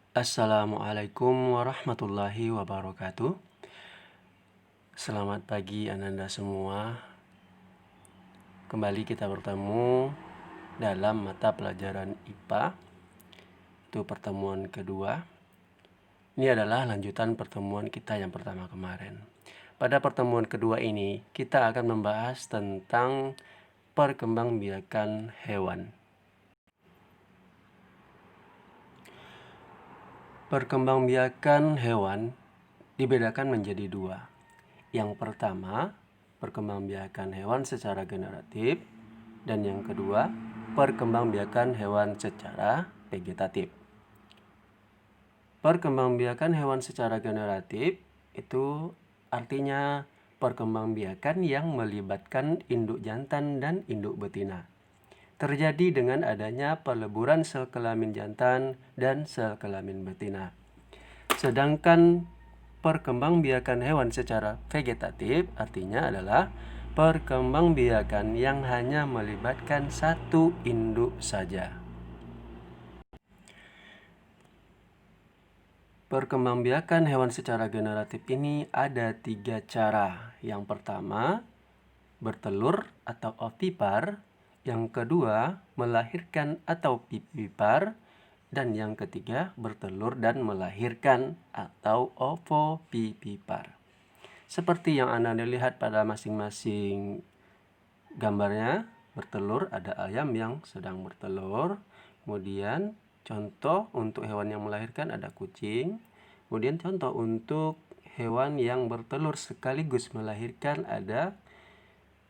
Assalamualaikum warahmatullahi wabarakatuh. Selamat pagi Ananda semua. Kembali kita bertemu dalam mata pelajaran IPA. Itu pertemuan kedua. Ini adalah lanjutan pertemuan kita yang pertama kemarin. Pada pertemuan kedua ini, kita akan membahas tentang perkembangbiakan hewan. Perkembangbiakan hewan dibedakan menjadi dua. Yang pertama, perkembangbiakan hewan secara generatif, dan yang kedua, perkembangbiakan hewan secara vegetatif. Perkembangbiakan hewan secara generatif itu artinya perkembangbiakan yang melibatkan induk jantan dan induk betina. Terjadi dengan adanya peleburan sel kelamin jantan dan sel kelamin betina. Sedangkan perkembangbiakan hewan secara vegetatif artinya adalah perkembangbiakan yang hanya melibatkan satu induk saja. Perkembangbiakan hewan secara generatif ini ada 3 cara. Yang pertama, bertelur atau ovipar. Yang kedua, melahirkan atau vivipar. Dan yang ketiga, bertelur dan melahirkan atau ovovivipar. Seperti yang Anda lihat pada masing-masing gambarnya, bertelur ada ayam yang sedang bertelur. Kemudian contoh untuk hewan yang melahirkan ada kucing. Kemudian contoh untuk hewan yang bertelur sekaligus melahirkan ada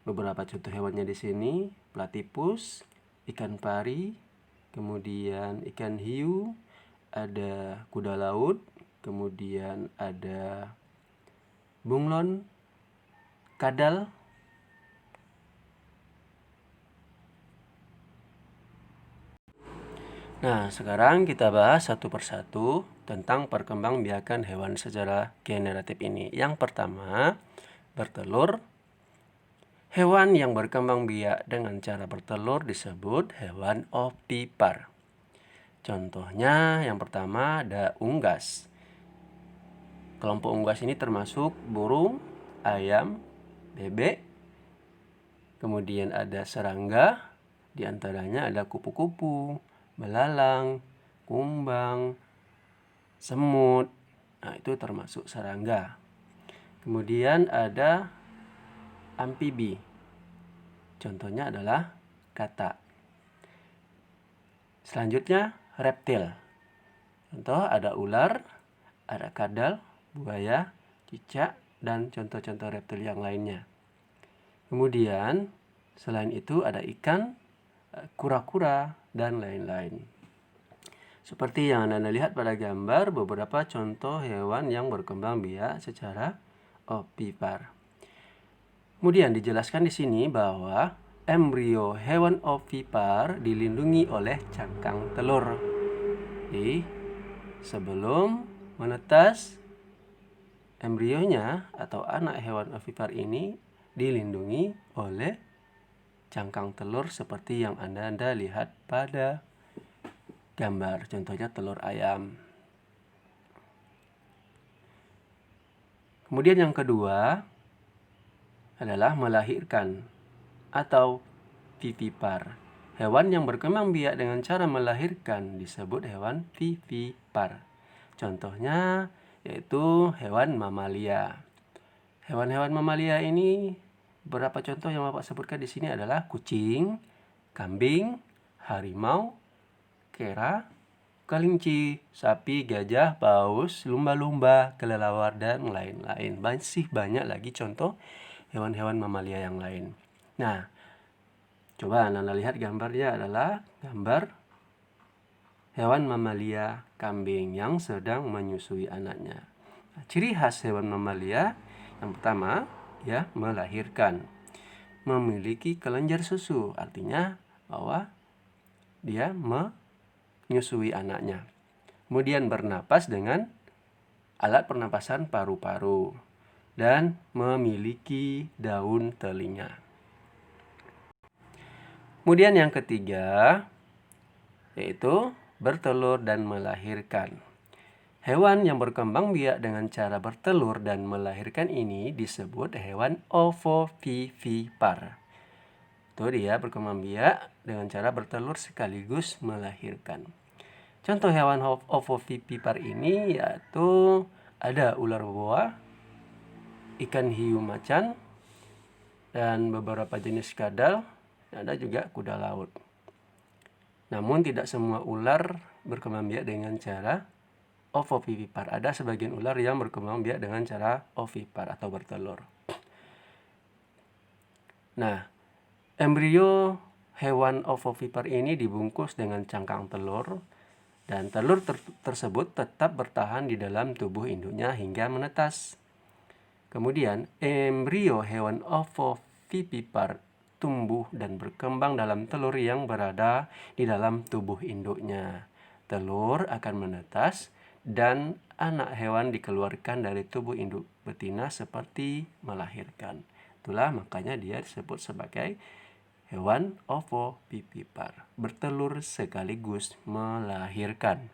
beberapa contoh hewannya di sini, platypus, ikan pari, kemudian ikan hiu, ada kuda laut, kemudian ada bunglon, kadal. Nah, sekarang kita bahas satu persatu tentang perkembangbiakan hewan secara generatif ini. Yang pertama, bertelur. Hewan yang berkembang biak dengan cara bertelur disebut hewan ovipar. Contohnya yang pertama ada unggas. Kelompok unggas ini termasuk burung, ayam, bebek, kemudian ada serangga, diantaranya ada kupu-kupu, belalang, kumbang, semut. Nah, itu termasuk serangga. Kemudian ada amfibi. Contohnya adalah katak. Selanjutnya reptil. Contoh ada ular, ada kadal, buaya, cicak, dan contoh-contoh reptil yang lainnya. Kemudian selain itu ada ikan, kura-kura, dan lain-lain. Seperti yang Anda lihat pada gambar beberapa contoh hewan yang berkembang biak secara ovipar. Kemudian dijelaskan di sini bahwa embrio hewan ovipar dilindungi oleh cangkang telur. Jadi, sebelum menetas, embrionya atau anak hewan ovipar ini dilindungi oleh cangkang telur seperti yang Anda lihat pada gambar. Contohnya telur ayam. Kemudian yang kedua adalah melahirkan atau vivipar. Hewan yang berkembang biak dengan cara melahirkan disebut hewan vivipar. Contohnya yaitu hewan mamalia. Hewan-hewan mamalia ini beberapa contoh yang Bapak sebutkan di sini adalah kucing, kambing, harimau, kera, kelinci, sapi, gajah, paus, lumba-lumba, kelelawar, dan lain-lain. Masih banyak lagi contoh hewan-hewan mamalia yang lain. Nah, coba Anda lihat gambarnya adalah gambar hewan mamalia kambing yang sedang menyusui anaknya. Nah, ciri khas hewan mamalia yang pertama, ya, melahirkan. Memiliki kelenjar susu, artinya bahwa dia menyusui anaknya. Kemudian bernapas dengan alat pernapasan paru-paru dan memiliki daun telinga. Kemudian yang ketiga yaitu bertelur dan melahirkan. Hewan yang berkembang biak dengan cara bertelur dan melahirkan ini disebut hewan ovovivipar. Itu dia berkembang biak dengan cara bertelur sekaligus melahirkan. Contoh hewan ovovivipar ini yaitu ada ular boa, ikan hiu macan, dan beberapa jenis kadal, ada juga kuda laut. Namun tidak semua ular berkembang biak dengan cara ovovivipar. Ada sebagian ular yang berkembang biak dengan cara ovipar atau bertelur. Nah, embrio hewan ovovipar ini dibungkus dengan cangkang telur dan telur tersebut tetap bertahan di dalam tubuh induknya hingga menetas. Kemudian, embrio hewan ovovivipar tumbuh dan berkembang dalam telur yang berada di dalam tubuh induknya. Telur akan menetas dan anak hewan dikeluarkan dari tubuh induk betina seperti melahirkan. Itulah makanya dia disebut sebagai hewan ovovivipar, bertelur sekaligus melahirkan.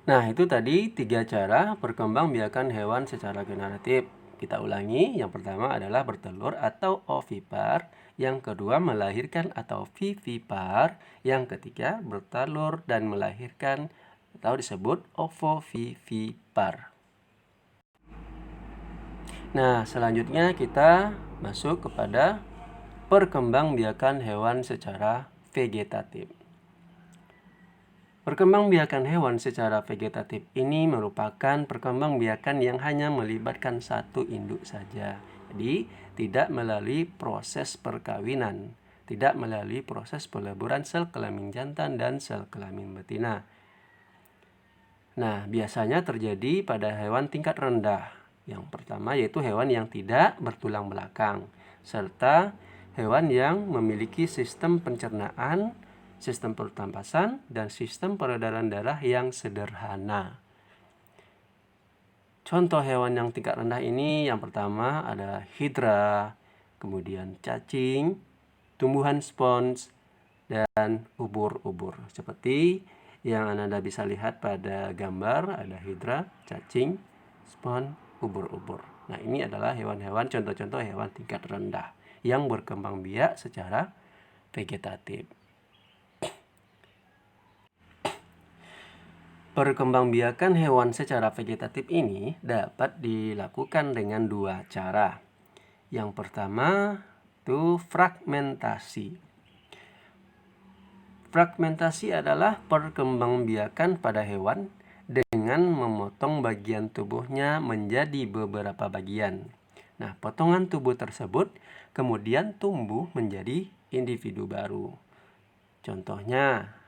Nah, itu tadi 3 cara perkembangbiakan hewan secara generatif. Kita ulangi, yang pertama adalah bertelur atau ovipar, yang kedua melahirkan atau vivipar, yang ketiga bertelur dan melahirkan atau disebut ovovivipar. Nah, selanjutnya kita masuk kepada perkembangbiakan hewan secara vegetatif. Perkembangbiakan hewan secara vegetatif ini merupakan perkembangbiakan yang hanya melibatkan satu induk saja. Jadi, tidak melalui proses perkawinan, tidak melalui proses peleburan sel kelamin jantan dan sel kelamin betina. Nah, biasanya terjadi pada hewan tingkat rendah. Yang pertama yaitu hewan yang tidak bertulang belakang, serta hewan yang memiliki sistem pencernaan, sistem pernapasan, dan sistem peredaran darah yang sederhana. Contoh hewan yang tingkat rendah ini yang pertama ada hidra, kemudian cacing, tumbuhan spons, dan ubur-ubur. Seperti yang Anda bisa lihat pada gambar, ada hidra, cacing, spons, ubur-ubur. Nah, ini adalah hewan-hewan, contoh-contoh hewan tingkat rendah yang berkembang biak secara vegetatif. Perkembangbiakan hewan secara vegetatif ini dapat dilakukan dengan dua cara. Yang pertama itu fragmentasi. Fragmentasi adalah perkembangbiakan pada hewan dengan memotong bagian tubuhnya menjadi beberapa bagian. Nah, potongan tubuh tersebut kemudian tumbuh menjadi individu baru. Contohnya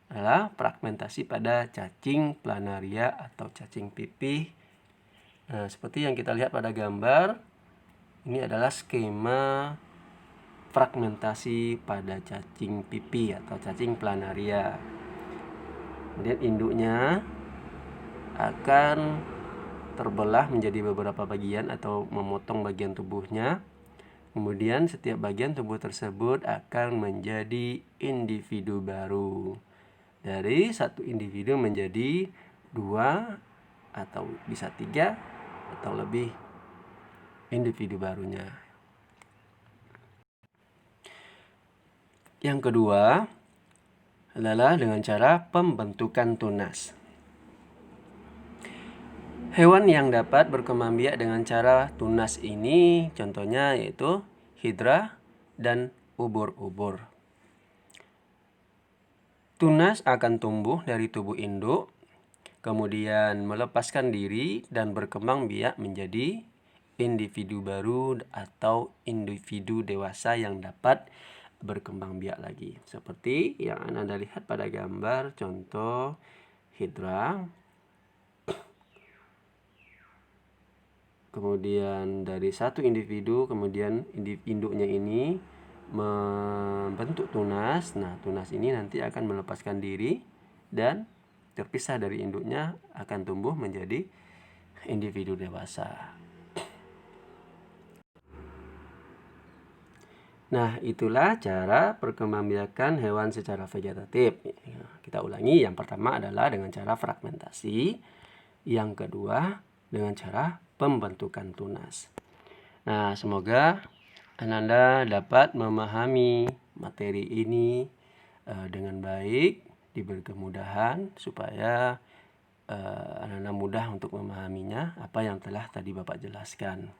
adalah fragmentasi pada cacing planaria atau cacing pipih. Nah, seperti yang kita lihat pada gambar, ini adalah skema fragmentasi pada cacing pipih atau cacing planaria. Kemudian induknya akan terbelah menjadi beberapa bagian atau memotong bagian tubuhnya. Kemudian setiap bagian tubuh tersebut akan menjadi individu baru. Dari satu individu menjadi 2 atau bisa 3 atau lebih individu barunya. Yang kedua adalah dengan cara pembentukan tunas. Hewan yang dapat berkembang biak dengan cara tunas ini contohnya yaitu hidra dan ubur-ubur. Tunas akan tumbuh dari tubuh induk, kemudian melepaskan diri dan berkembang biak menjadi individu baru atau individu dewasa yang dapat berkembang biak lagi. Seperti yang Anda lihat pada gambar contoh hidra. Kemudian dari satu individu, kemudian induknya ini membentuk tunas. Nah, tunas ini nanti akan melepaskan diri dan terpisah dari induknya akan tumbuh menjadi individu dewasa. Nah, itulah cara perkembangbiakan hewan secara vegetatif. Kita kita ulangi. Yang pertama adalah dengan cara fragmentasi, yang kedua dengan cara pembentukan tunas. Nah, semoga Ananda dapat memahami materi ini dengan baik, diberi kemudahan supaya Ananda mudah untuk memahaminya apa yang telah tadi Bapak jelaskan.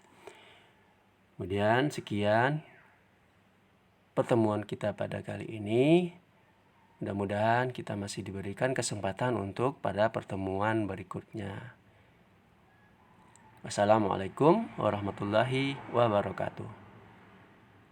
Kemudian sekian pertemuan kita pada kali ini. Mudah-mudahan kita masih diberikan kesempatan untuk pada pertemuan berikutnya. Wassalamualaikum warahmatullahi wabarakatuh.